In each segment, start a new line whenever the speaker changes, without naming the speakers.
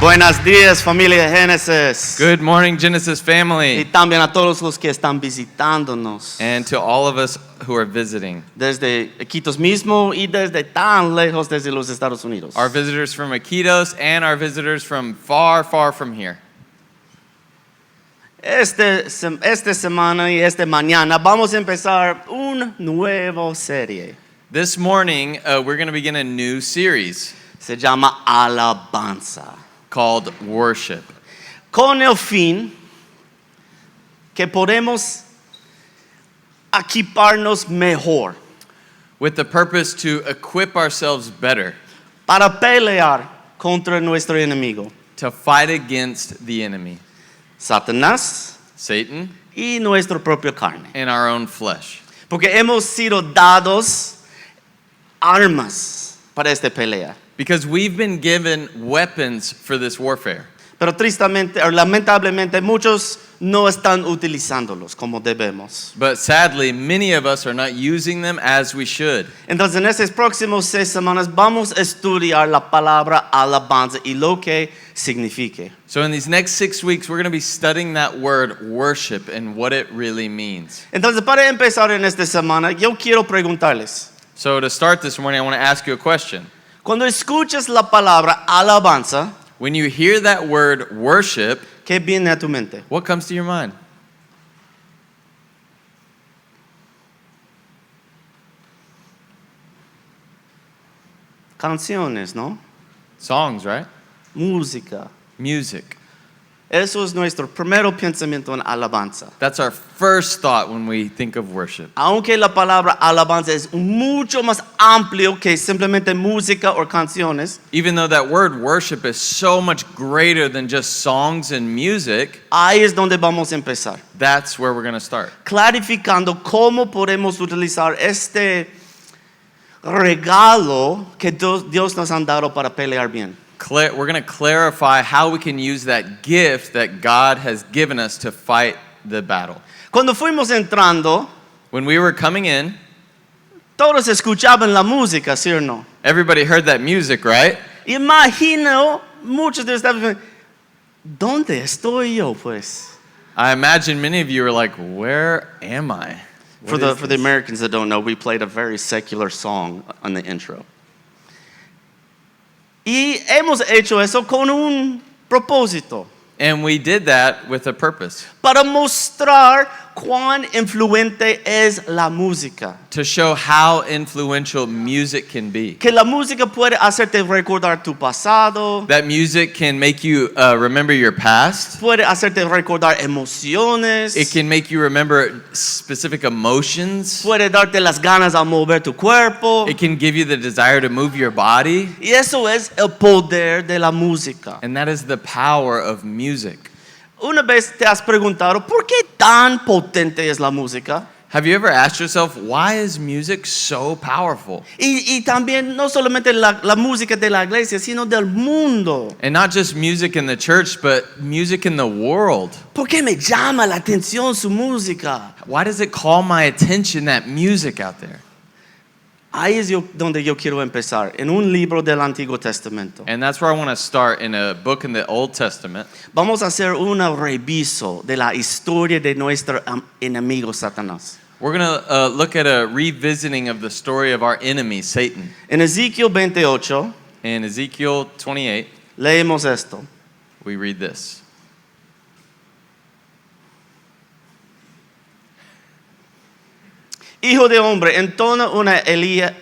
Buenos días, familia Génesis.
Good morning, Genesis
Y
family,
también a todos los que están visitándonos.
and to all of us who are visiting.
Desde Iquitos mismo y desde tan lejos desde los Estados Unidos.
Our visitors from Iquitos and our visitors from far, far from here.
Esta semana y esta mañana vamos a empezar una nueva serie.
This morning, we're going to begin a new series
Se llama Alabanza.
called Worship,
Con el fin que podemos equiparnos mejor
with the purpose to equip ourselves better
para pelear contra nuestro enemigo,
to fight against the enemy,
Satanás
Satan,
y nuestra propia carne.
and our own flesh.
Porque hemos sido dados armas para esta pelea.
Because we've been given weapons for this warfare.
Pero tristemente o lamentablemente muchos no están utilizándolos como debemos.
But sadly, many of us are not using them as we should.
Entonces en estas próximas 6 semanas vamos a estudiar la palabra alabanza y lo que significa.
So in these next 6 weeks, we're going to be studying that word worship and what it really means.
Entonces para empezar en esta semana yo quiero preguntarles,
So to start this morning, I want to ask you a question.
cuando escuchas la palabra alabanza,
When you hear that word worship,
¿qué viene a tu mente?
what comes to your mind?
Canciones, ¿no?
Songs, right?
Música.
Music.
Eso es nuestro primer pensamiento en alabanza.
That's our first thought when we think of worship.
Aunque la palabra alabanza es mucho más amplio que simplemente música o canciones,
Even though that word worship is so much greater than just songs and music,
ahí es donde vamos a empezar.
that's where we're going to start.
Clarificando cómo podemos utilizar este regalo que Dios nos ha dado para pelear bien.
We're going to clarify how we can use that gift that God has given us to fight the battle.
Cuando fuimos entrando,
When we were coming in,
todos escuchaban la música, ¿sí o no?
everybody heard that music, right?
Imagino muchos de ustedes, ¿dónde estoy yo, pues?
I imagine many of you are like, where am I?
For
What
the
is this?
Americans that don't know, we played a very secular song on the intro. Y hemos hecho eso con un propósito,
And we did that with a purpose,
para mostrar cuán influente es la música.
to show how influential music can be.
Que la música puede hacerte recordar tu pasado,
That music can make you remember your past.
puede hacerte recordar emociones,
It can make you remember specific emotions.
puede darte las ganas a mover tu cuerpo.
It can give you the desire to move your body.
Y eso es el poder de la música.
And that is the power of music.
Una vez te has preguntado, ¿por qué tan potente es la música?
Have you ever asked yourself, why is music so powerful?
Y también no solamente la música de la iglesia, sino del mundo.
And not just music in the church, but music in the world.
¿Por qué me llama la atención su música?
Why does it call my attention, that music out there?
Ahí es donde yo quiero empezar, en un libro del Antiguo Testamento.
And that's where I want to start, in a book in the Old Testament.
Vamos a hacer un reviso de la historia de nuestro enemigo Satanás.
We're going to look at a revisiting of the story of our enemy, Satan.
En Ezequiel 28,
In Ezekiel 28,
leemos esto.
we read this.
Hijo de hombre, entona una elegía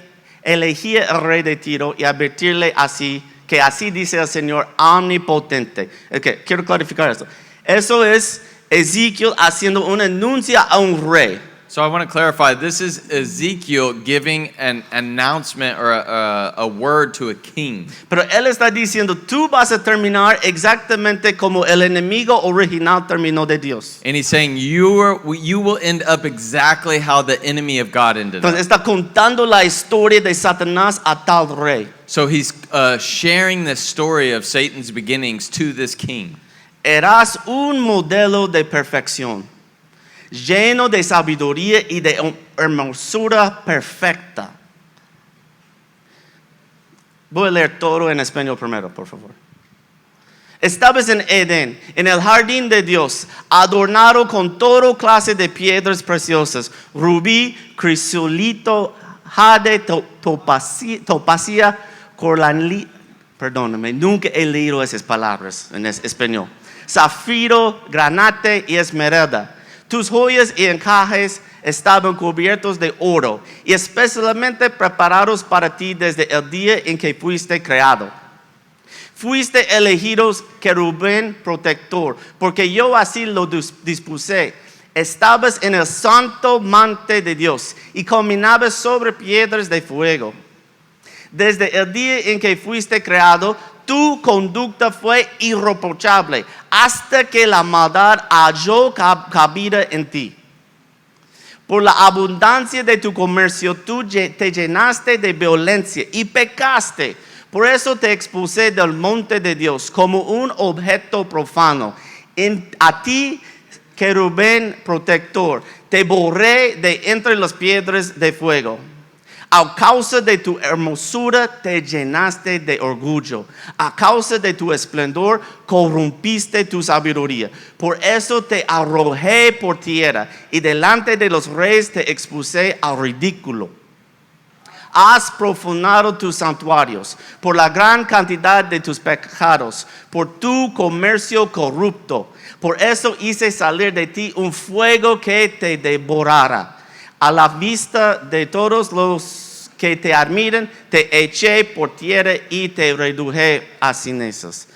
al rey de Tiro y advertirle así, que así dice el Señor omnipotente. Okay, quiero clarificar esto. Eso es Ezequiel haciendo una anuncia a un rey.
So I want to clarify, this is Ezekiel giving an announcement or a word to a king.
Pero él está diciendo, tú vas a terminar exactamente como el enemigo original terminó de Dios.
And he's saying, you will end up exactly how the enemy of God ended up.
Entonces está contando la historia de Satanás a tal rey.
So he's sharing the story of Satan's beginnings to this king.
Eras un modelo de perfección, lleno de sabiduría y de hermosura perfecta. Voy a leer todo en español primero, por favor. Estabas en Edén, en el jardín de Dios, adornado con toda clase de piedras preciosas, rubí, crisolito, jade, topacia, cornalina. Perdóname, nunca he leído esas palabras en español. Zafiro, granate y esmeralda. Tus joyas y encajes estaban cubiertos de oro y especialmente preparados para ti desde el día en que fuiste creado. Fuiste elegidos querubín protector, porque yo así lo dispuse. Estabas en el santo monte de Dios y caminabas sobre piedras de fuego. Desde el día en que fuiste creado, tu conducta fue irreprochable hasta que la maldad halló cabida en ti. Por la abundancia de tu comercio, tú te llenaste de violencia y pecaste. Por eso te expuse del monte de Dios como un objeto profano. A ti, querubín protector, te borré de entre las piedras de fuego. A causa de tu hermosura te llenaste de orgullo. A causa de tu esplendor corrompiste tu sabiduría. Por eso te arrojé por tierra y delante de los reyes te expuse al ridículo. Has profanado tus santuarios por la gran cantidad de tus pecados, por tu comercio corrupto. Por eso hice salir de ti un fuego que te devorara. A la vista de todos los que te admiran, te eché por tierra y te reduje a cenizas.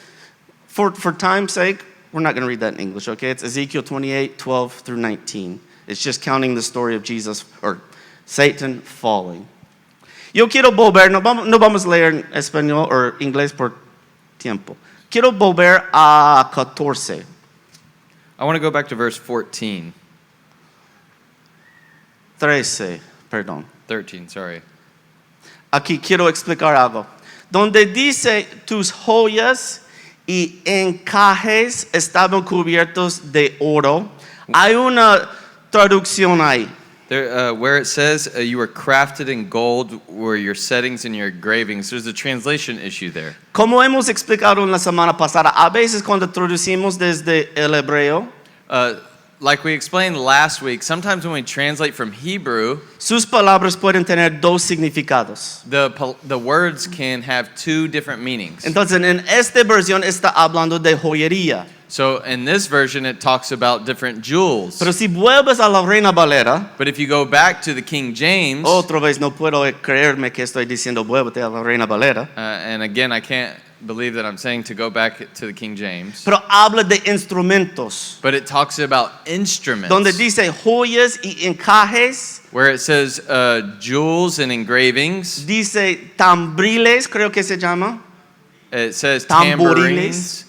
For time's sake, we're not going to read that in English, okay? It's Ezekiel 28, 12 through 19. It's just counting the story of Jesus, or Satan falling. Yo quiero volver, no vamos a leer en español o inglés por tiempo. Quiero volver a 14.
I want to go back to verse 14.
13, perdón.
13, sorry.
Aquí quiero explicar algo. Donde dice tus joyas y encajes estaban cubiertos de oro, hay una traducción ahí.
There, where it says you were crafted in gold were your settings and your engravings. There's a translation issue there.
Como hemos explicado en la semana pasada, a veces cuando traducimos desde el hebreo,
Like we explained last week, sometimes when we translate from Hebrew,
sus palabras pueden tener dos significados.
the words can have two different meanings.
Entonces, en esta versión está hablando de joyería.
So in this version, it talks about different jewels.
Pero si vuelves a la Reina Valera,
But if you go back to the King James,
otra vez no puedo creerme que estoy diciendo vuélvete a la Reina Valera,
and again, I can't believe that I'm saying to go back to the King James,
pero habla de instrumentos.
but it talks about instruments.
Donde dice joyas y encajes,
Where it says jewels and engravings,
dice tambriles, creo que se llama,
it says
tamboriles
tambourines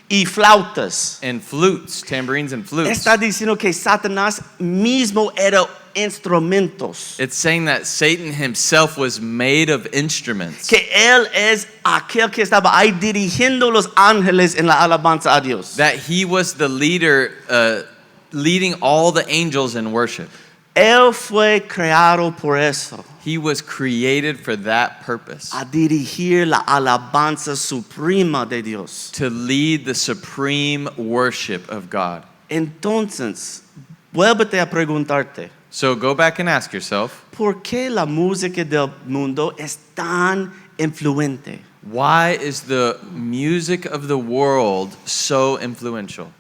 y flautas.
and flutes, tambourines and flutes.
Está diciendo que Satanás mismo era instrumentos.
It's saying that Satan himself was made of instruments.
Que él es aquel que estaba ahí dirigiendo los ángeles en la alabanza a Dios.
That he was the leader, leading all the angels in worship.
Él fue creado por eso,
He was created for that purpose.
a dirigir la alabanza suprema de Dios.
To lead the supreme worship of God.
Entonces, vuélvete a preguntarte,
So go back and ask yourself,
¿por qué la música del mundo es tan influente?
why is the music of the world so influential?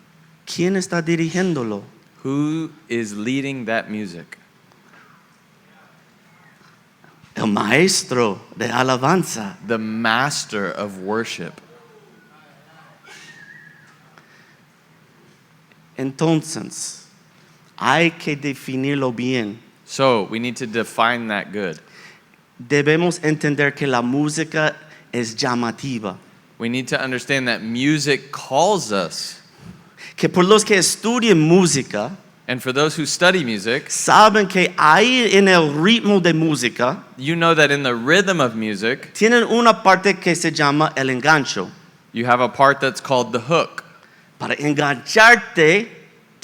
¿Quién está dirigiéndolo?
Who is leading that music?
El maestro de alabanza.
The master of worship.
Entonces, hay que definirlo bien.
So we need to define that good.
Debemos entender que la música es llamativa.
We need to understand that music calls us.
Que por los que estudian música,
And for those who study music,
saben que ahí en el ritmo de música,
you know that in the rhythm of music,
tienen una parte que se llama el engancho.
you have a part that's called the hook.
Para engancharte,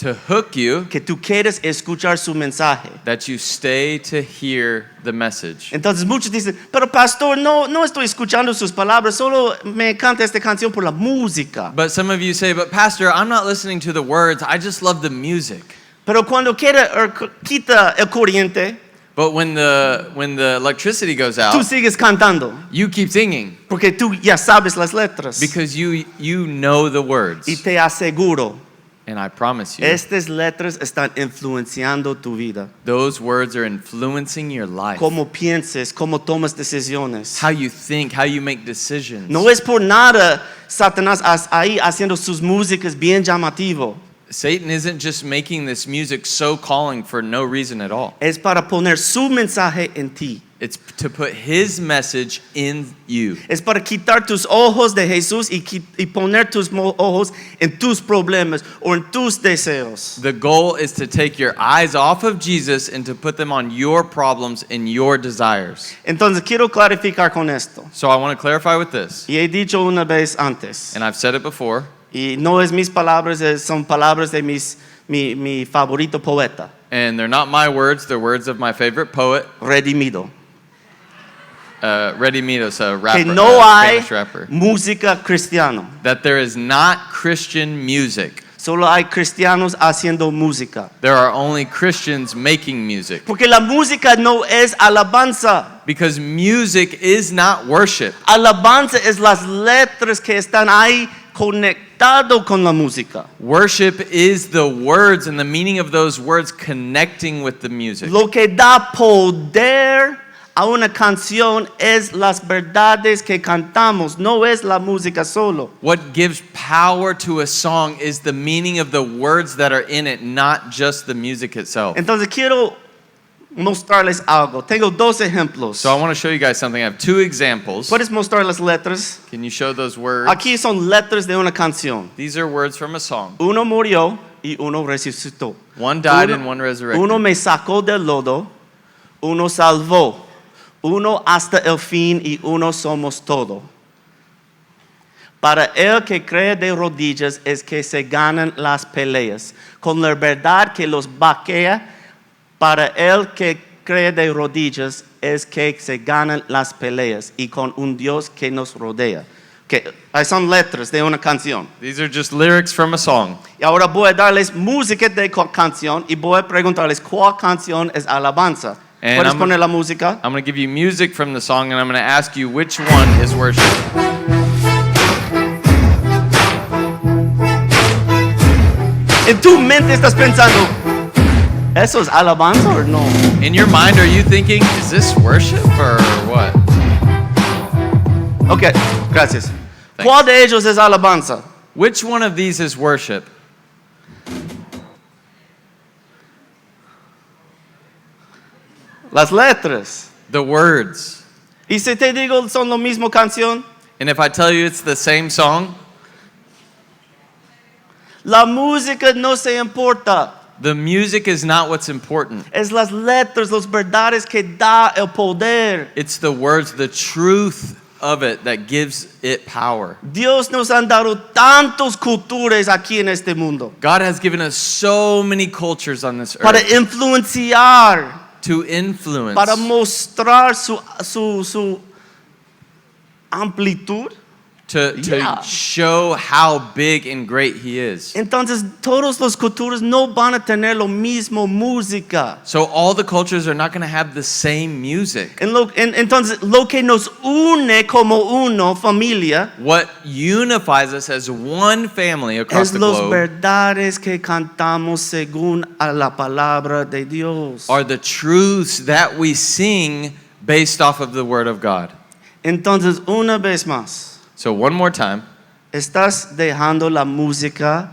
to hook you,
que tú quieres escuchar su mensaje.
that you stay to hear the message.
Entonces muchos dicen, pero pastor, no estoy escuchando sus palabras, solo me encanta esta canción por la música.
But some of you say, but pastor, I'm not listening to the words, I just love the music.
Pero cuando quita el corriente,
But when the electricity goes
tú
out,
sigues cantando,
you keep singing
porque tú ya sabes las letras.
because you know the words.
Y te aseguro,
And I promise you,
estas letras están influenciando tu vida.
those words are influencing your life.
Cómo pienses, cómo tomas decisiones.
How you think, how you make decisions.
No es por nada Satanás ahí haciendo sus músicas bien llamativo.
Satan isn't just making this music so calling for no reason at all.
Es para poner su mensaje en ti.
It's to put his message in you.
Es para quitar tus ojos de Jesús y poner tus ojos en tus problemas o en tus deseos.
The goal is to take your eyes off of Jesus and to put them on your problems and your desires.
Entonces quiero clarificar con esto.
So I want to clarify with this,
Y he dicho una vez antes.
and I've said it before,
Y no es mis palabras, son palabras de mi favorito poeta,
and they're not my words, they're words of my favorite poet,
Redimido.
Redimidos, a rapper,
Que no hay
famous rapper.
música cristiana.
That there is not Christian music.
Solo hay cristianos haciendo música.
There are only Christians making music.
Porque la música no es alabanza.
Because music is not worship.
Alabanza es las letras que están ahí conectado con la música.
Worship is the words and the meaning of those words connecting with the music.
Lo que da poder a una canción es las verdades que cantamos, no es la música solo.
What gives power to a song is the meaning of the words that are in it, not just the music itself.
Entonces quiero mostrarles algo. Tengo dos ejemplos.
So I want to show you guys something. I have two examples.
¿Puedes mostrar las letras?
Can you show those words?
Aquí son letras de una canción.
These are words from a song.
Uno murió y uno resucitó.
One died and one resurrected.
Uno me sacó del lodo, uno salvó. Uno hasta el fin y uno somos todo. Para el que cree de rodillas es que se ganan las peleas. Con la verdad que los vaquea, para el que cree de rodillas es que se ganan las peleas. Y con un Dios que nos rodea. Que son letras de una canción.
These are just lyrics from a song.
Y ahora voy a darles música de canción y voy a preguntarles cuál canción es alabanza.
And
¿Puedes poner la música?
I'm going to give you music from the song, and I'm going to ask you which one is worship.
En tu mente estás pensando, ¿eso es alabanza o no?
In your mind, are you thinking, is this worship or what?
Ok, gracias.
Thanks.
¿Cuál de ellos es alabanza?
Which one of these is worship?
Las letras.
The words.
Y si te digo son la misma canción,
And if I tell you it's the same song,
la música no se importa.
the music is not what's important.
Es las letras, las verdades que da el poder.
It's the words, the truth of it that gives it power.
Dios nos han dado tantos culturas aquí en este mundo
God has given us so many cultures on this
para
earth
influenciar,
to influence,
para mostrar su amplitud.
to
Yeah.
show how big and great He is.
Entonces, todas las culturas no van a tener lo mismo música.
So all the cultures are not going to have the same music.
Entonces, lo que nos une como uno, familia,
What unifies us as one family across
es
the
las
globe
verdades que cantamos según a la palabra de Dios.
are the truths that we sing based off of the Word of God.
Entonces, una vez más,
So one more time,
estás dejando la música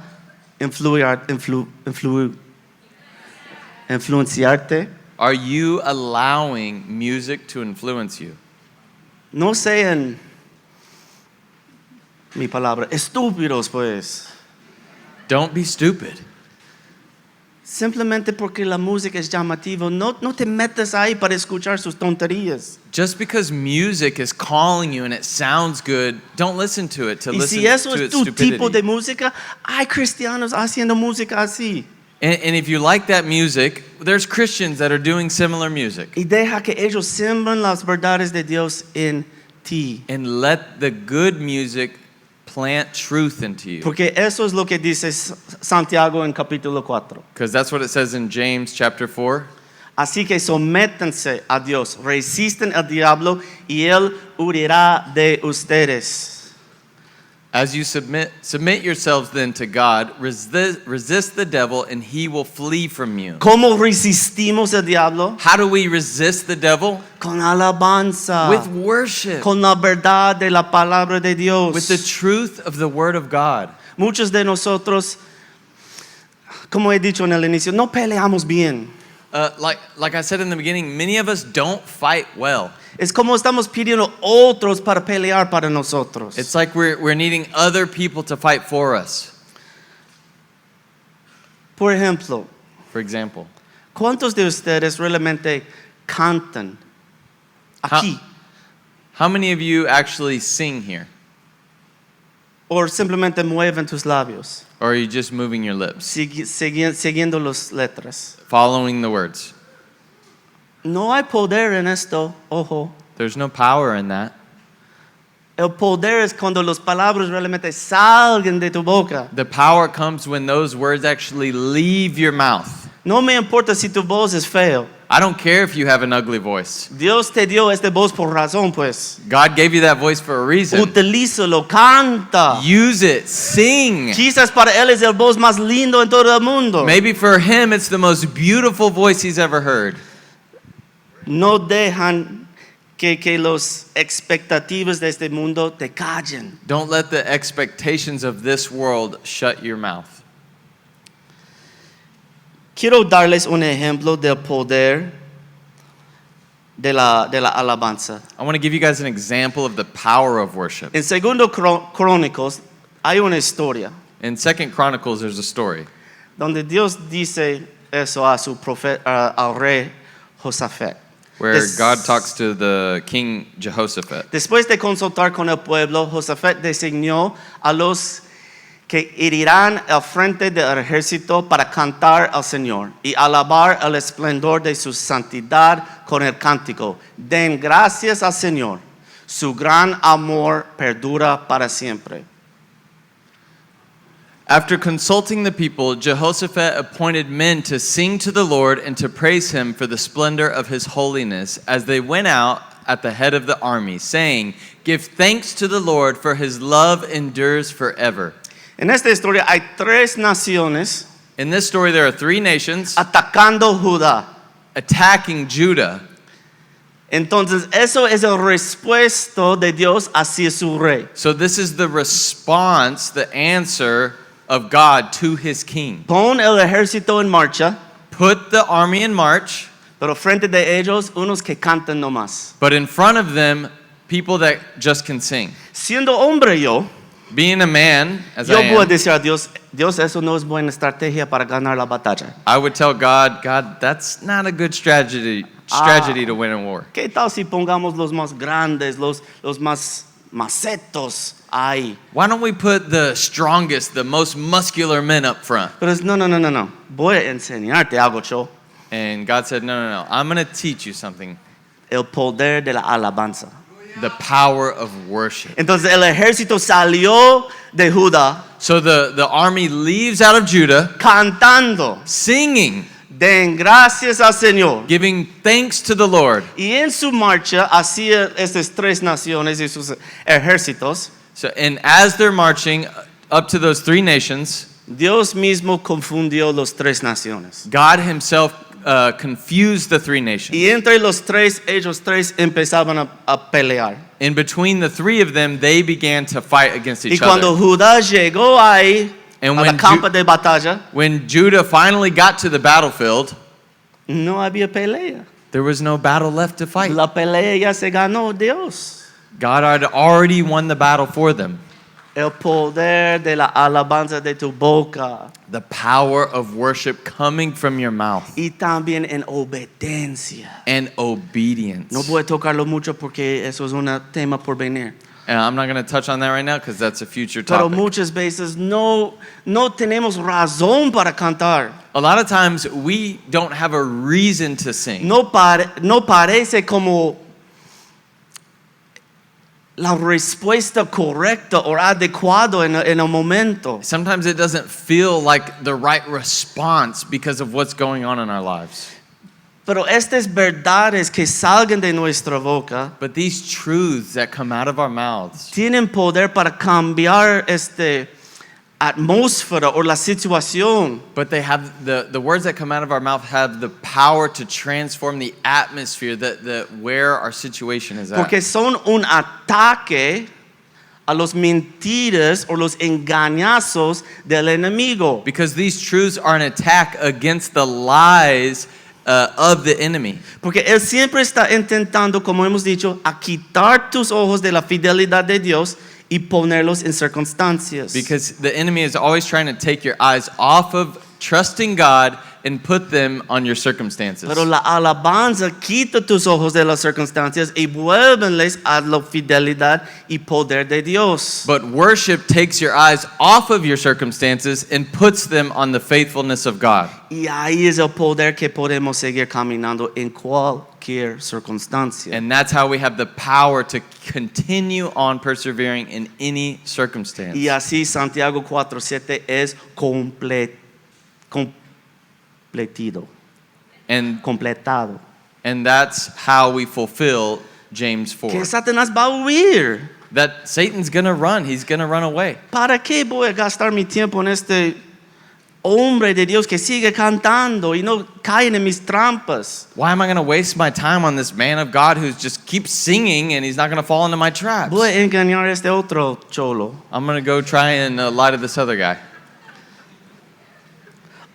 influenciarte.
are you allowing music to influence you?
No sean, mi palabra, estúpidos pues.
Don't be stupid.
Simplemente porque la música es llamativa, no te metas ahí para escuchar sus tonterías.
Just because music is calling you and it sounds good, don't listen to it to
Y
listen
si eso
to
es
its
tu tipo de
stupidity.
música, hay cristianos haciendo música así.
And if you like that music, there's Christians that are doing similar music.
Y deja que ellos siembren las verdades de Dios en ti.
And let the good music plant truth into you.
Porque eso es lo que dice Santiago en capítulo 4.
Because that's what it says in James chapter 4.
Así que sométanse a Dios, resisten al diablo y él huirá de ustedes.
As you submit yourselves then to God, resist the devil and he will flee from you.
¿Cómo resistimos al diablo?
How do we resist the devil?
Con alabanza.
With worship.
Con la verdad de la palabra de Dios.
With the truth of the word of God.
Muchos de nosotros, como he dicho en el inicio, no peleamos bien.
Like I said in the beginning, many of us don't fight well.
Es como estamos pidiendo otros para pelear para nosotros.
It's like we're needing other people to fight for us.
Por ejemplo,
For example,
¿cuántos de ustedes realmente cantan aquí?
how many of you actually sing here?
¿O simplemente mueven tus labios?
Or are you just moving your lips,
Siguiendo las letras.
following the words?
No hay poder en esto, ojo.
There's no power in that.
El poder es cuando las palabras realmente salgan de tu boca.
The power comes when those words actually leave your mouth.
No me importa si tu voz es feo.
I don't care if you have an ugly voice.
Dios te dio esta voz por razón, pues.
God gave you that voice for a reason.
Utilízalo, canta.
Use it, sing.
Quizás para él es el voz más lindo en todo el mundo.
Maybe for him it's the most beautiful voice he's ever heard.
No dejan que los expectativas de este mundo te callen.
Don't let the expectations of this world shut your mouth.
Quiero darles un ejemplo del poder de la alabanza.
I want to give you guys an example of the power of worship.
En Segundo Crónicos hay una historia
In 2 Chronicles there's a story
donde Dios dice eso a su profeta, al rey Josafat.
where God talks to the king Jehoshaphat.
Después de consultar con el pueblo, Josafat designó a los que irán al frente del ejército para cantar al Señor y alabar el esplendor de su santidad con el cántico. Den gracias al Señor. Su gran amor perdura para siempre.
After consulting the people, Jehoshaphat appointed men to sing to the Lord and to praise him for the splendor of his holiness as they went out at the head of the army, saying, "Give thanks to the Lord, for his love endures forever."
En esta historia hay tres naciones
In this story, there are three nations
atacando Judá.
attacking Judah.
Entonces, eso es el respuesto de Dios hacia su rey.
So this is the response, the answer of God to his king.
Pon el ejército en marcha,
Put the army in march,
pero frente de ellos, unos que cantan nomás.
but in front of them, people that just can sing.
Siendo hombre yo
Being a man, as I
voy a
am,
decir a Dios, Dios, eso no es buena estrategia para ganar la batalla.
I would tell God, that's not a good strategy to win a war.
¿Qué tal si pongamos los más grandes, los más macetos ahí?
Why don't we put the strongest, the most muscular men up front?
Pero no. Voy a enseñarte algo, yo.
And God said, no. I'm going to teach you something.
El poder de la alabanza.
The power of worship.
Entonces el ejército salió de Judá
So the army leaves out of Judah
cantando.
singing,
Den gracias al Señor.
giving thanks to the Lord.
Y en su marcha hacia estas tres naciones y sus ejércitos,
So, and as they're marching up to those three nations,
Dios mismo confundió los tres naciones.
God himself confused the three nations.
Y entre los tres, ellos tres empezaban a pelear.
In between the three of them, they began to fight against
Y
each
cuando
other.
Judá llegó ahí,
And
a la
when
campo de batalla,
When Judah finally got to the battlefield,
no había pelea.
there was no battle left to fight.
La pelea ya se ganó Dios.
God had already won the battle for them.
El poder de la alabanza de tu boca.
The power of worship coming from your mouth
Y también en obediencia.
and obedience.
No voy a tocarlo mucho porque eso es un tema por venir.
And I'm not going to touch on that right now because that's a future
Pero
topic.
muchas veces no tenemos razón para cantar.
A lot of times we don't have a reason to sing.
No parece como la respuesta correcta o adecuado en el momento.
Sometimes it doesn't feel like the right response because of what's going on in our lives.
Pero estas verdades que salgan de nuestra boca
But these truths that come out of our mouths,
tienen poder para cambiar atmósfera o la situación.
but they have the words that come out of our mouth have the power to transform the atmosphere that where our situation is at.
Porque son un ataque a los mentiras o los engañazos del enemigo.
Because these truths are an attack against the lies of the enemy.
Porque él siempre está intentando, como hemos dicho, a quitar tus ojos de la fidelidad de Dios y ponerlos en circunstancias.
Because the enemy is always trying to take your eyes off of trusting God and put them on your circumstances.
Pero la alabanza quita tus ojos de las circunstancias y vuélvenles a la fidelidad y poder de Dios.
But worship takes your eyes off of your circumstances and puts them on the faithfulness of God.
Y ahí es el poder que podemos seguir caminando en cualquier circunstancia.
And that's how we have the power to continue on persevering in any circumstance.
Y así Santiago 4:7 es completado.
And that's how we fulfill James 4.
Que Satanás va a huir.
That Satan's going to run. He's going to run away.
¿Para qué voy a gastar mi tiempo en este hombre de Dios que sigue cantando y no caen en mis trampas?
Why am I going to waste my time on this man of God who just keeps singing and he's not going to fall into my traps?
Voy a engañar a este otro cholo.
I'm going to go try and lie to this other guy.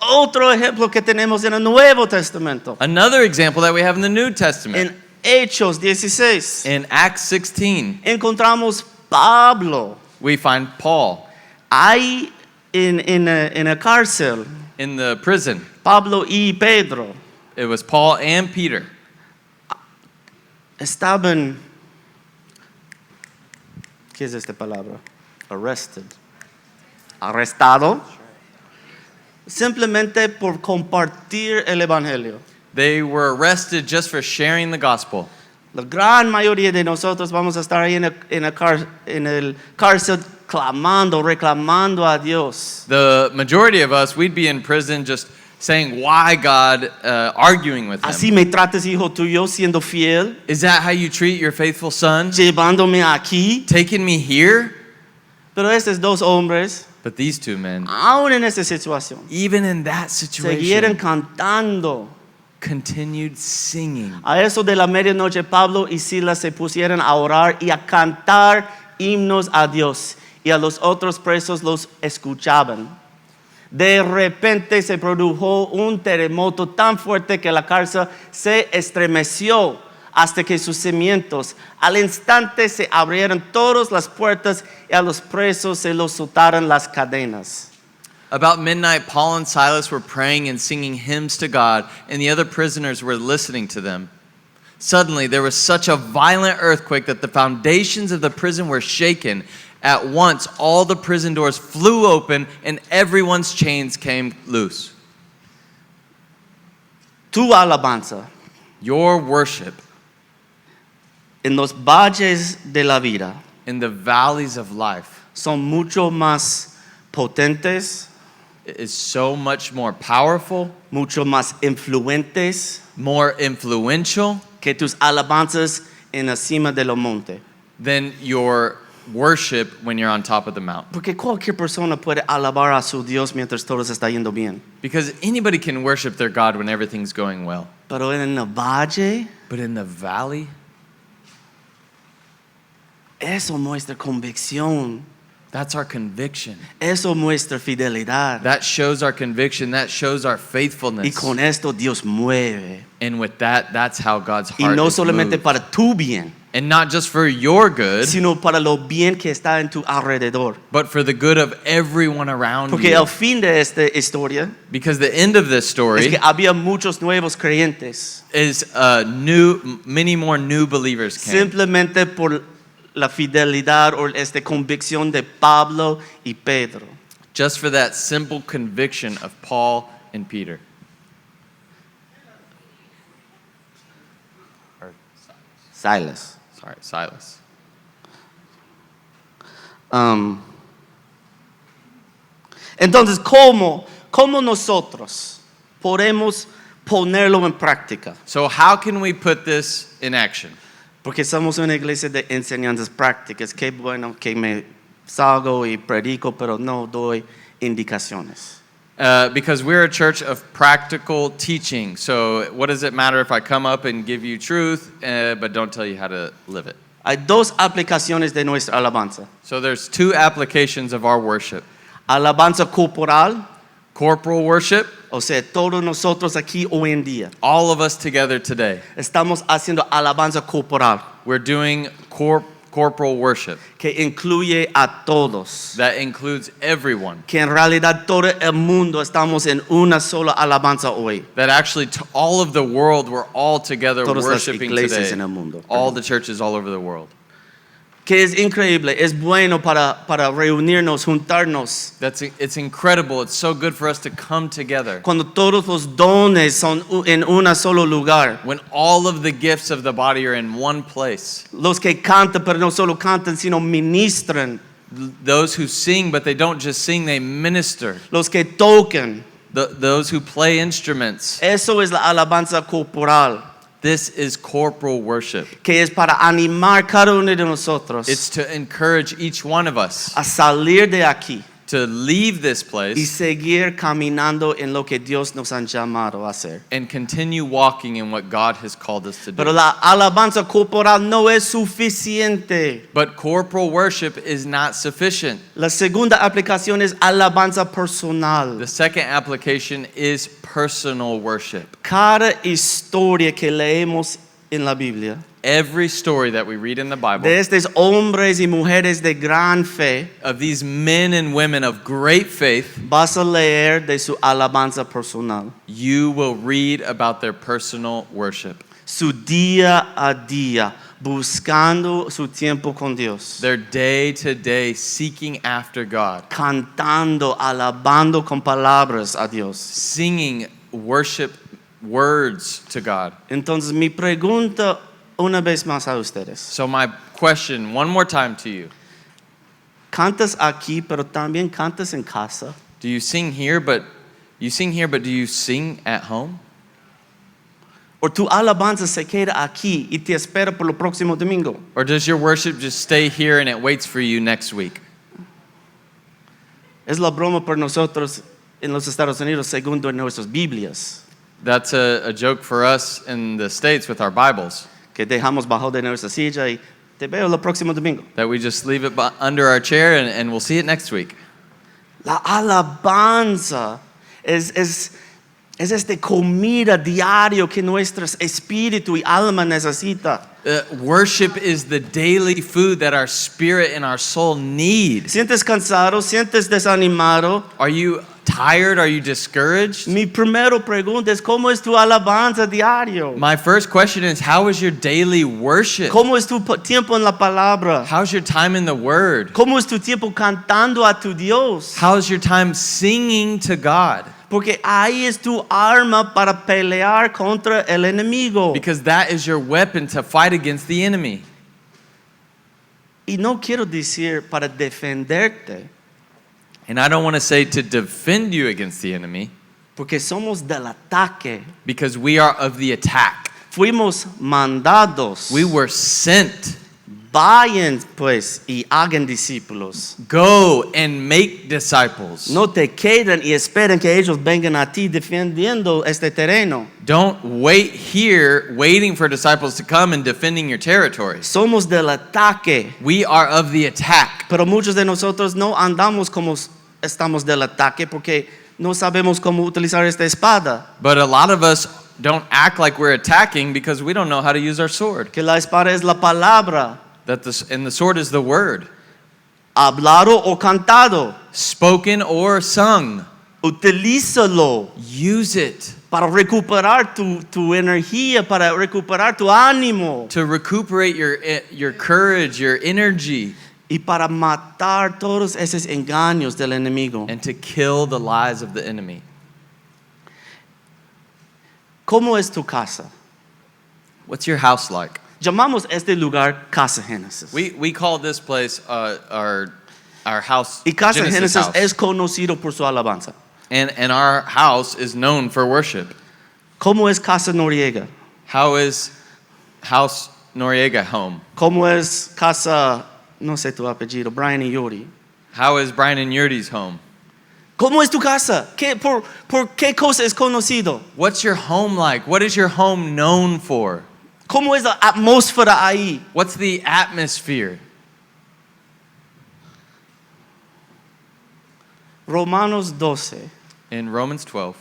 Otro ejemplo que tenemos en el Nuevo Testamento.
Another example that we have in the New Testament.
En Hechos 16
In Acts 16,
encontramos Pablo
we find Paul
ahí en la cárcel.
in the prison.
Pablo y Pedro
It was Paul and Peter.
estaban, ¿qué es esta palabra? Arrestado. Simplemente por compartir el evangelio.
They were arrested just for sharing the gospel.
La gran mayoría de nosotros vamos a estar ahí en el cárcel clamando, reclamando a Dios.
The majority of us, we'd be in prison just saying, why God, arguing with
Así
him.
me tratas, hijo tuyo, siendo fiel,
Is that how you treat your faithful son?
llevándome aquí.
Taking me here?
Pero estos dos hombres,
But these two men,
aún en esa situación,
even in that
siguieron
situation,
cantando.
continued singing.
A eso de la medianoche, Pablo y Silas se pusieron a orar y a cantar himnos a Dios. Y a los otros presos los escuchaban. De repente se produjo un terremoto tan fuerte que la cárcel se estremeció hasta que sus cimientos al instante se abrieron todas las puertas y a los presos se los soltaron las cadenas.
About midnight, Paul and Silas were praying and singing hymns to God, and the other prisoners were listening to them. Suddenly, there was such a violent earthquake that the foundations of the prison were shaken. At once, all the prison doors flew open, and everyone's chains came loose.
Tu alabanza
Your worship
en los valles de la vida
in the valleys of life
son mucho más potentes,
is so much more powerful,
mucho más influentes
more influential
que tus alabanzas en la cima de los montes.
than your worship when you're on top of the mountain.
Porque cualquier persona puede alabar a su Dios mientras todo se está yendo bien.
Because anybody can worship their God when everything's going well.
Pero en el valle,
But in the valley,
eso muestra convicción.
that's our conviction.
Eso muestra fidelidad.
That shows our conviction. That shows our
Y
faithfulness.
con esto Dios mueve.
And with that, that's how God's
Y
heart
no
is
solamente
moved.
para tu bien,
And not just for your good,
sino para lo bien que está en tu alrededor.
but for the good of everyone around
Porque
you.
el fin de esta historia
Because the end of this
es
story
que había muchos nuevos creyentes.
is many more new believers came.
Simplemente por la fidelidad o esta convicción de Pablo y Pedro.
Just for that simple conviction of Paul and Peter.
Silas.
Sorry, Silas.
Entonces, ¿cómo nosotros podemos ponerlo en práctica?
So how can we put this in action?
Porque somos una iglesia de enseñanzas prácticas. Qué bueno que me salgo y predico, pero no doy indicaciones.
Because we're a church of practical teaching. So what does it matter if I come up and give you truth, but don't tell you how to live it?
Hay dos aplicaciones de nuestra alabanza.
So there's two applications of our worship.
Alabanza corporal,
Corporal worship,
o sea, todos nosotros aquí hoy en día
all of us together today.
estamos haciendo alabanza corporal,
We're doing corporal worship.
que incluye a todos.
That includes everyone.
Que en realidad todo el mundo estamos en una sola alabanza hoy.
That actually all of the world, we're all together
Todas las
worshiping
iglesias
today.
en el mundo.
All the churches all over the world.
Que es increíble, es bueno para reunirnos, juntarnos.
It's incredible. It's so good for us to come together.
Cuando todos los dones son en un solo lugar.
When all of the gifts of the body are in one place.
Los que cantan, pero no solo cantan, sino ministran.
Those who sing, but they don't just sing, they minister.
Los que tocan.
Those who play instruments.
Eso es la alabanza corporal.
This is corporal worship.
Que es para animar cada uno de nosotros
It's to encourage each one of us
a salir de aquí
to leave this
y
place
seguir caminando en lo que Dios nos ha llamado a hacer.
and continue walking in what God has called us to
Pero
do.
la alabanza corporal no es suficiente.
But corporal worship is not sufficient.
La segunda aplicación es alabanza personal.
The second application is personal worship.
Cada historia que leemos en la Biblia
Every story that we read in the Bible
de estos hombres y mujeres de gran fe,
of these men and women of great faith,
vas a leer de su alabanza personal.
you will read about their personal worship.
Su día a día, buscando su tiempo con Dios.
Their day to day seeking after God,
Cantando, alabando con palabras a Dios.
singing worship words to God.
Entonces mi pregunta una vez más a ustedes.
So my question one more time to you.
¿Cantas aquí, pero también cantas en casa?
Do you sing here but do you sing at home?
¿O tu alabanza se queda aquí y te espera por el próximo domingo?
Or does your worship just stay here and it waits for you next week?
Es la broma por nosotros en los Estados Unidos segundo en nuestras Biblias.
That's a joke for us in the States with our Bibles,
Que dejamos bajo de nuestra silla y te veo el próximo domingo.
that we just leave it under our chair and we'll see it next week.
La alabanza es esta comida diario que nuestro espíritu y alma necesita.
Worship is the daily food that our spirit and our soul need.
¿Sientes cansado? ¿Sientes desanimado?
Are you tired? Are you discouraged?
Mi primera pregunta es ¿cómo es tu alabanza diario?
My first question is, how is your daily worship?
¿Cómo es tu tiempo en la palabra?
How's your time in the Word?
¿Cómo es tu tiempo cantando a tu Dios?
How's your time singing to God?
Porque ahí es tu arma para pelear contra el enemigo.
Because that is your weapon to fight against the enemy.
Y no quiero decir para defenderte,
And I don't want to say to defend you against the enemy,
porque somos del ataque.
because we are of the attack.
Fuimos mandados.
We were sent.
Vayan pues y hagan discípulos.
Go and make disciples.
No te queden y esperen que ellos vengan a ti defendiendo este terreno.
Don't wait here waiting for disciples to come and defending your territory.
Somos del ataque.
We are of the attack.
Pero muchos de nosotros no andamos como estamos del ataque porque no sabemos cómo utilizar esta espada.
But a lot of us don't act like we're attacking because we don't know how to use our sword.
Que la espada es la palabra.
And the sword is the word.
Hablado o cantado.
Spoken or sung.
Utilízalo.
Use it.
para recuperar tu energía, para recuperar tu ánimo
to recuperate your courage, your energy,
y para matar todos esos engaños del enemigo.
and to kill the lies of the enemy.
¿Cómo es tu casa?
What's your house like?
Llamamos este lugar Casa Génesis.
We call this place our house,
Y Casa
Genesis
Génesis
house.
es conocido por su alabanza.
And our house is known for worship.
¿Cómo es Casa Noriega?
How is House Noriega home?
¿Cómo es Casa, no sé tu apellido, Brian y Yuri?
How is Brian and Yurdi's home?
¿Cómo es tu casa? ¿Por qué cosa es conocido?
What's your home like? What is your home known for?
¿Cómo es la atmósfera ahí?
What's the atmosphere?
Romanos 12.
In Romans 12.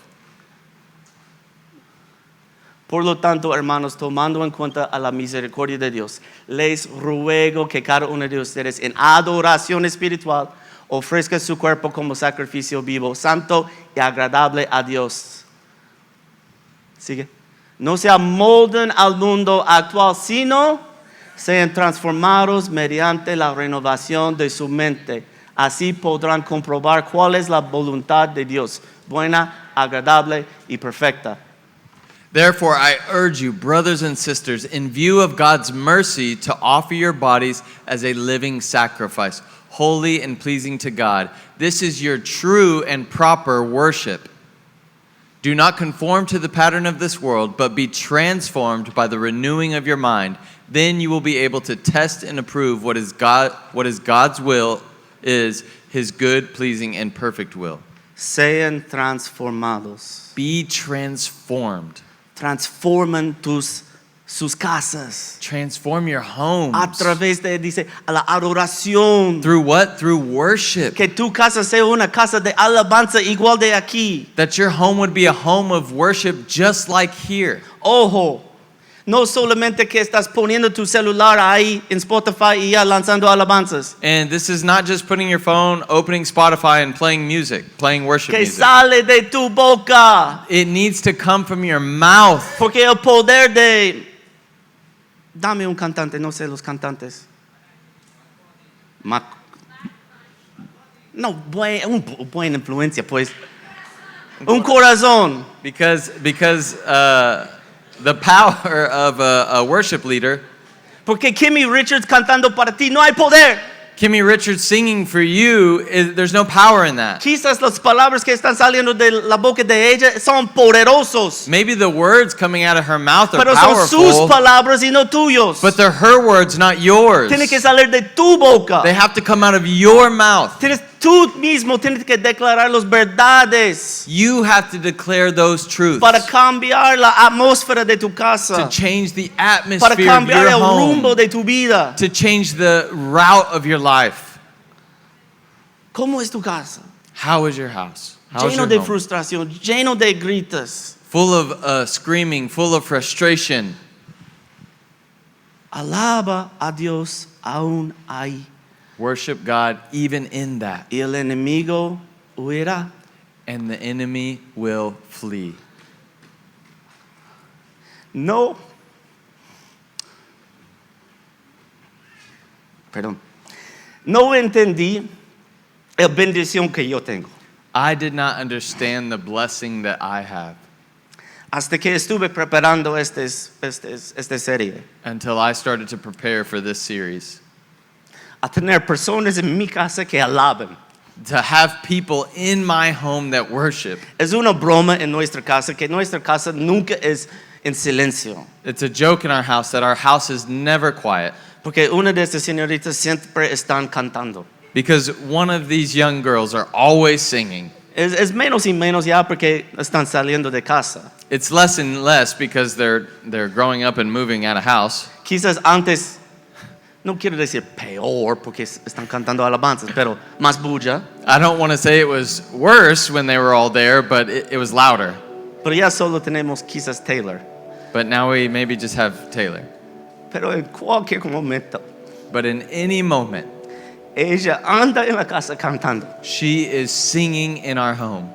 Por lo tanto, hermanos, tomando en cuenta a la misericordia de Dios, les ruego que cada uno de ustedes en adoración espiritual ofrezca su cuerpo como sacrificio vivo, santo y agradable a Dios. Sigue. No se amolden al mundo actual, sino sean transformados mediante la renovación de su mente. Así podrán comprobar cuál es la voluntad de Dios, buena, agradable y perfecta.
Therefore, I urge you, brothers and sisters, in view of God's mercy, to offer your bodies as a living sacrifice, holy and pleasing to God. This is your true and proper worship. Do not conform to the pattern of this world, but be transformed by the renewing of your mind. Then you will be able to test and approve what is God's will, is His good, pleasing, and perfect will.
Sean transformados.
Be transformed.
Transforman sus casas.
Transform your homes.
A través de, dice, a la adoración.
Through what? Through worship.
Que tu casa sea una casa de alabanza igual de aquí.
That your home would be a home of worship just like here.
Ojo, no solamente que estás poniendo tu celular ahí en Spotify y ya lanzando alabanzas.
And this is not just putting your phone, opening Spotify, and playing music, playing worship
Que
music.
sale de tu boca.
It needs to come from your mouth.
Porque el poder de... Dame un cantante, no sé los cantantes. No, buena influencia, pues. Un corazón.
Because the power of a worship leader,
Porque Kimmy Richards cantando para ti, no hay poder.
Kimmy Richards singing for you, there's no power in that.
Quizás las palabras que están saliendo de la boca de ella son poderosos.
Maybe the words coming out of her mouth are
Pero son sus
powerful,
palabras y no tuyos.
but they're her words, not yours.
Tiene que salir de tu boca.
They have to come out of your mouth.
Tú mismo tienes que declarar las verdades
You have to declare those truths
para cambiar la atmósfera de tu casa,
to change the
para
atmosphere of
cambiar
your
el rumbo
home,
de tu vida.
to change the route of your life.
¿Cómo es tu casa?
How is your house? How is
Lleno
your
de
home?
frustración, lleno de gritos.
Full of screaming, full of frustration.
Alaba a Dios aún ahí.
Worship God even in that,
Y el enemigo huirá.
and the enemy will flee.
No entendí la bendición que yo tengo.
I did not understand the blessing that I have
Hasta que estuve preparando esta serie.
until I started to prepare for this series.
A tener personas en mi casa que alaban.
To have people in my home that worship.
Es una broma en nuestra casa que nuestra casa nunca es en silencio.
It's a joke in our house that our house is never quiet.
Porque una de estas señoritas siempre están cantando.
Because one of these young girls are always singing.
Es menos y menos ya porque están saliendo de casa.
It's less and less because they're growing up and moving out of house.
Quizás antes, no quiero decir peor porque están cantando alabanzas, pero más bulla.
I don't want to say it was worse when they were all there, but it was louder.
Pero ya solo tenemos quizás Taylor.
But now we maybe just have Taylor.
Pero en cualquier momento,
But in any moment,
ella anda en la casa cantando.
she is singing in our home.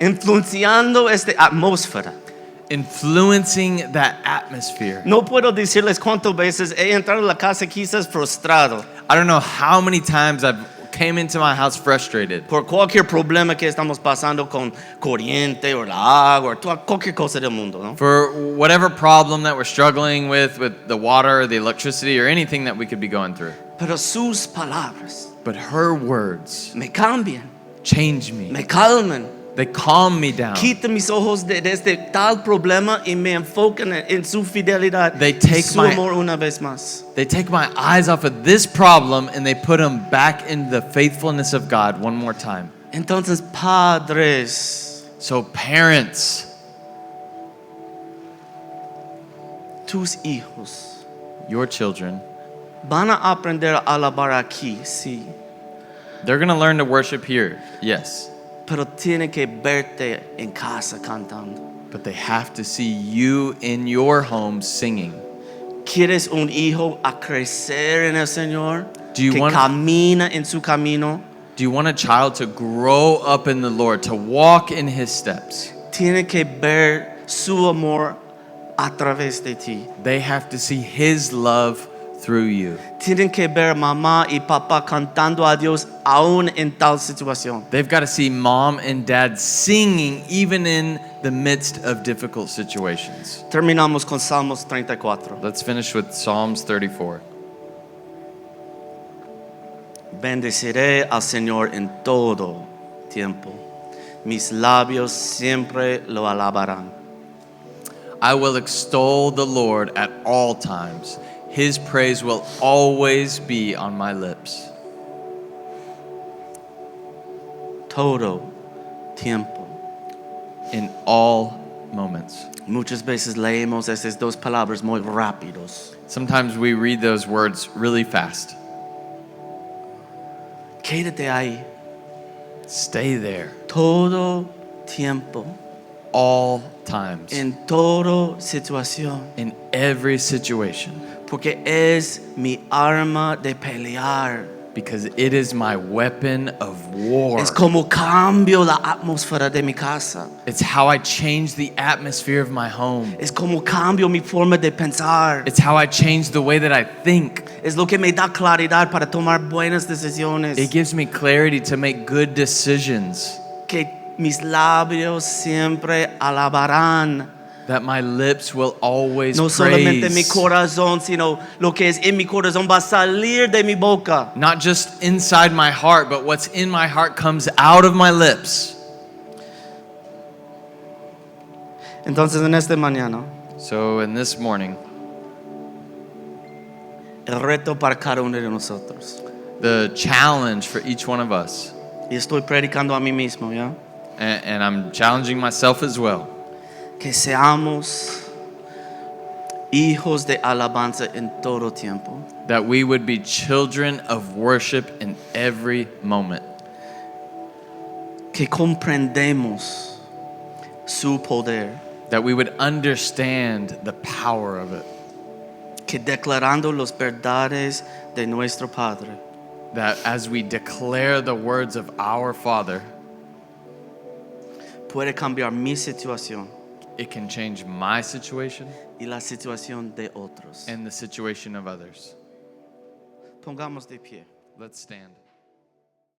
influenciando esta atmósfera.
Influencing that atmosphere.
No puedo decirles cuántas veces he entrado a la casa quizás frustrado
I don't know how many times I've came into my house frustrated
por cualquier problema que estamos pasando con corriente o la agua o cualquier cosa del mundo, ¿no?
for whatever problem that we're struggling with the water or the electricity or anything that we could be going through.
Pero sus palabras
But her words
me cambian,
change me.
me calman,
They calm me down.
quitan mis ojos de este tal problema y me enfocan en su fidelidad,
They take
su
my-
amor una vez más.
They take my eyes off of this problem and they put them back in the faithfulness of God one more time.
Entonces, padres,
So parents,
tus hijos
your children,
van a aprender a alabar aquí, sí,
they're going to learn to worship here. Yes.
pero tienen que verte en casa cantando.
But they have to see you in your home singing.
¿Quieres un hijo a crecer en el Señor?
Do you
Que
want-
camina en su camino.
Do you want a child to grow up in the Lord, to walk in his steps?
Tiene que ver su amor a través de ti.
They have to see his love through you.
Tienen que ver mamá y papá cantando a Dios aún en tal situación.
They've got to see mom and dad singing even in the midst of difficult situations.
Terminamos con Salmos 34.
Let's finish with Psalms 34.
Bendeciré al Señor en todo tiempo. Mis labios siempre lo alabarán.
I will extol the Lord at all times. His praise will always be on my lips.
Todo tiempo.
In all moments.
Muchas veces leemos esas dos palabras muy rápidos.
Sometimes we read those words really fast.
Quédate ahí.
Stay there.
Todo tiempo.
All times.
En toda situación.
In every situation.
Porque es mi arma de pelear.
Because it is my weapon of war.
Es como cambio la atmósfera de mi casa.
It's how I change the atmosphere of my home.
Es como cambio mi forma de pensar.
It's how I change the way that I think.
Es lo que me da claridad para tomar buenas decisiones.
It gives me clarity to make good decisions.
Que mis labios siempre alabarán.
That my lips will always
No solamente mi
praise.
corazón, sino lo que es en mi corazón va a salir de mi boca.
Not just inside my heart, but what's in my heart comes out of my lips.
Entonces en esta mañana,
So in this morning,
el reto para cada uno de nosotros.
the challenge for each one of us,
Y estoy predicando a mí mismo, ¿ya?
and I'm challenging myself as well,
Que seamos hijos de alabanza en todo tiempo.
that we would be children of worship in every moment.
Que comprendemos su poder.
That we would understand the power of it.
Que declarando las verdades de nuestro Padre,
That as we declare the words of our Father,
puede cambiar mi situación
it can change my situation
y la situación de otros.
and the situation of others.
Pongamos de pie.
Let's stand.